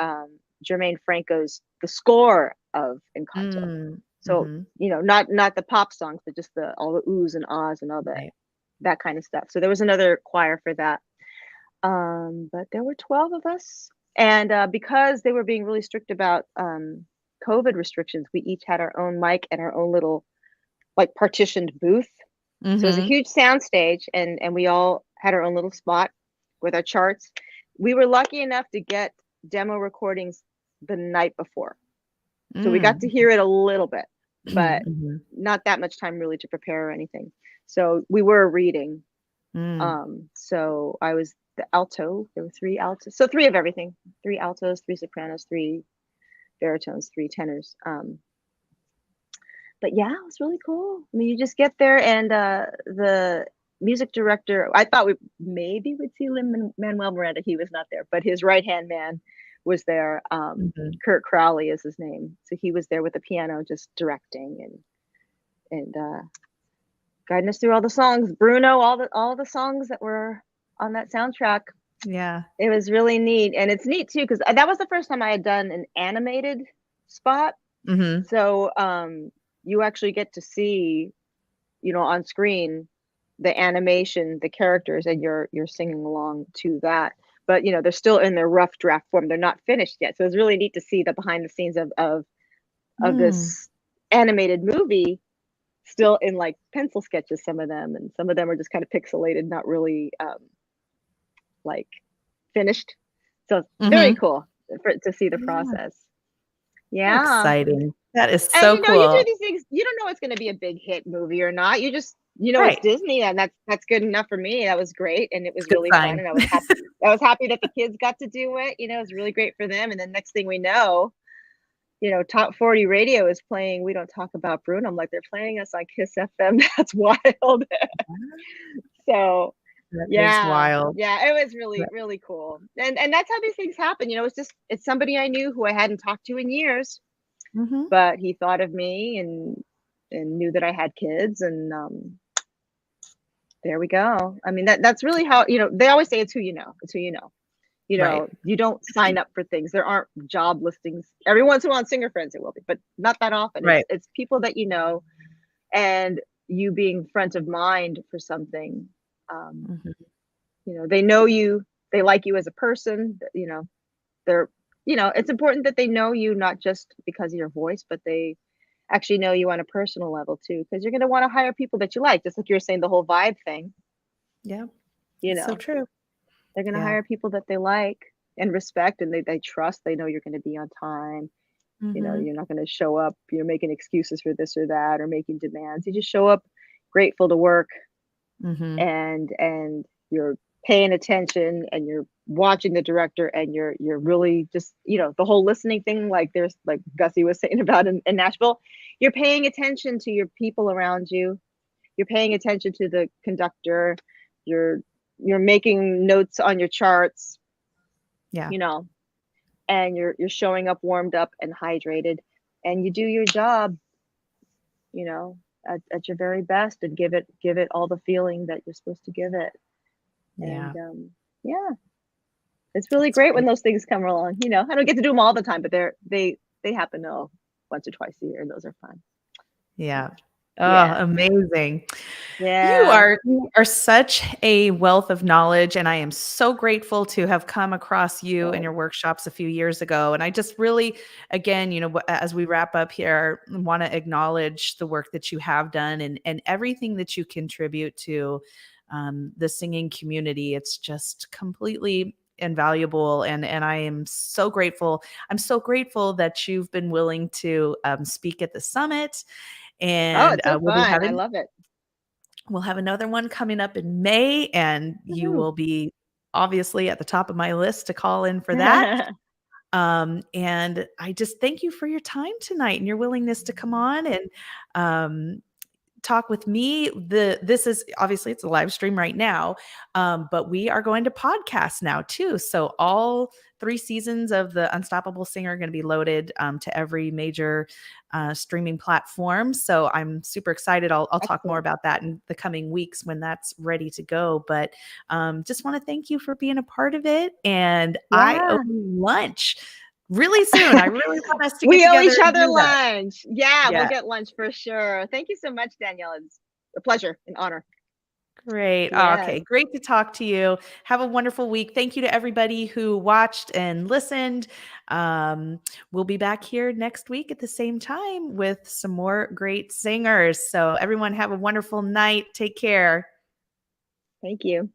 Jermaine Franco's the score of Encanto. Mm. So, Mhm. not the pop songs, but just the all the oohs and ahs and all Right. that kind of stuff. So there was another choir for that. But there were 12 of us. And because they were being really strict about COVID restrictions, we each had our own mic and our own little like partitioned booth. So it was a Mhm. huge sound stage, and we all had our own little spot with our charts. We were lucky enough to get demo recordings the night before. So we got to Mm. hear it a little bit, but Mhm. not that much time really to prepare or anything. So we were reading. Mm. So I was the alto. There were three altos. So three of everything. Three altos, three sopranos, three baritones, three tenors. But yeah, it was really cool. I mean, you just get there, and the music director, I thought we maybe would see Lin-Manuel Miranda. He was not there, but his right-hand man was there. Mhm. Kurt Crowley is his name. So he was there with the piano just directing and guiding us through all the songs. Bruno, all the songs that were on that soundtrack. Yeah. It was really neat, and it's neat too because that was the first time I had done an animated spot. Mhm. So, you actually get to see, on screen the animation, the characters, and you're singing along to that. But, they're still in their rough draft form. They're not finished yet. So it's really neat to see the behind the scenes of Mm. this animated movie still in like pencil sketches, some of them, and some of them are just kind of pixelated, not really like finished. So it's very Mhm. cool to see the Yeah. process. How Yeah. exciting. That is And so you do cool. these things, you don't know it's gonna be a big hit movie or not. You just it's Right. Disney, and that's good enough for me. That was great, and it It's was a good really fun, sign. and I was happy that the kids got to do it. It was really great for them. And then next thing we know, top 40 radio is playing We Don't Talk About Bruno. I'm like, they're playing us on Kiss FM. That's wild. So That is yeah, wild. yeah, it was really, But really cool. And that's how these things happen. It's somebody I knew who I hadn't talked to in years, mhm. but he thought of me and knew that I had kids, and there we go. I mean, that's really how, they always say it's who you know. It's who you know. Right. You don't sign up for things. There aren't job listings. Every once in a while on Singer Friends it will be, but not that often. It's Right. it's people that you know, and you being front of mind for something. Um, Mhm. they know you, they like you as a person, they're it's important that they know you not just because of your voice, but they actually know you on a personal level too, because you're going to want to hire people that you like, just like you were saying, the whole vibe thing. Yeah. you It's so know true. they're going to Yeah. hire people that they like and respect, and they trust. They know you're going to be on time. Mhm. You're not going to show up, making excuses for this or that, or making demands. You just show up grateful to work, Mhm. and you're paying attention, and you're watching the director, and you're really just, the whole listening thing, like there's like Gussie was saying about in Nashville. You're paying attention to your people around you. You're paying attention to the conductor. You're making notes on your charts, Yeah. you know and you're showing up warmed up and hydrated, and you do your job, at your very best, and give it all the feeling that you're supposed to give it. And Yeah. yeah, it's really That's great when great. those things come along. I don't get to do them all the time, but they happen, once or twice a year, and those are fun. Yeah. Oh, Yeah. amazing. You Yeah. are such a wealth of knowledge, and I am so grateful to have come across you and Oh, your workshops a few years ago. And I just really, again, as we wrap up here, want to acknowledge the work that you have done and everything that you contribute to the singing community. It's just completely invaluable, and I am so grateful. I'm so grateful that you've been willing to speak at the summit, oh, and it's so we'll be fun. I having love it. we'll have another one coming up in May, and you Woohoo. will be obviously at the top of my list to call in for that. And I just thank you for your time tonight and your willingness to come on and um, talk with me. This is obviously it's a live stream right now, but we are going to podcast now too. So all 3 seasons of the Unstoppable Singer are going to be loaded to every major streaming platform. So I'm super excited. I'll talk more Excellent. about that in the coming weeks when that's ready to go. But just want to thank you for being a part of it. And I owe Yeah. you lunch really soon. I really want us to get We owe together each and other do that. lunch. Yeah, we'll Yeah. get lunch for sure. Thank you so much, Danielle. It's a pleasure, an honor. Great. Oh, Yes. okay. Great to talk to you. Have a wonderful week. Thank you to everybody who watched and listened. Um, we'll be back here next week at the same time with some more great singers. So, everyone, have a wonderful night. Take care. Thank you.